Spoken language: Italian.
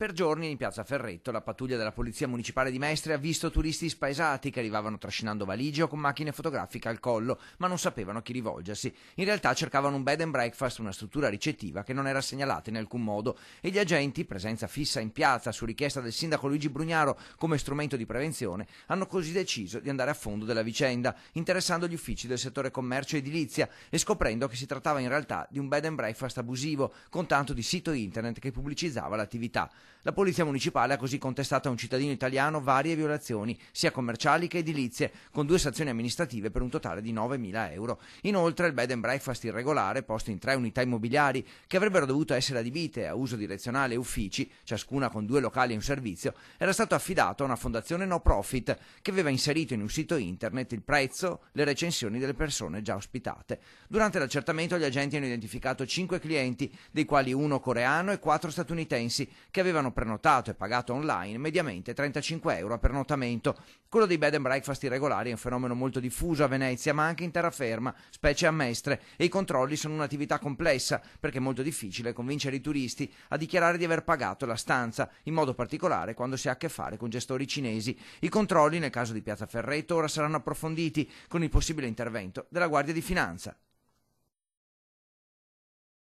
Per giorni in piazza Ferretto la pattuglia della polizia municipale di Mestre ha visto turisti spaesati che arrivavano trascinando valigie o con macchine fotografiche al collo, ma non sapevano a chi rivolgersi. In realtà cercavano un bed and breakfast, una struttura ricettiva che non era segnalata in alcun modo, e gli agenti, presenza fissa in piazza su richiesta del sindaco Luigi Brugnaro come strumento di prevenzione, hanno così deciso di andare a fondo della vicenda, interessando gli uffici del settore commercio e edilizia e scoprendo che si trattava in realtà di un bed and breakfast abusivo con tanto di sito internet che pubblicizzava l'attività. La polizia municipale ha così contestato a un cittadino italiano varie violazioni, sia commerciali che edilizie, con 2 sanzioni amministrative per un totale di 9.000 euro. Inoltre il bed and breakfast irregolare, posto in 3 unità immobiliari che avrebbero dovuto essere adibite a uso direzionale e uffici, ciascuna con 2 locali e un servizio, era stato affidato a una fondazione no profit che aveva inserito in un sito internet il prezzo, le recensioni delle persone già ospitate. Durante l'accertamento gli agenti hanno identificato 5 clienti, dei quali 1 coreano e 4 statunitensi, che avevano prenotato e pagato online mediamente 35 euro a pernottamento. Quello dei bed and breakfast irregolari è un fenomeno molto diffuso a Venezia, ma anche in terraferma, specie a Mestre, e i controlli sono un'attività complessa perché è molto difficile convincere i turisti a dichiarare di aver pagato la stanza, in modo particolare quando si ha a che fare con gestori cinesi. I controlli nel caso di Piazza Ferretto ora saranno approfonditi con il possibile intervento della Guardia di Finanza.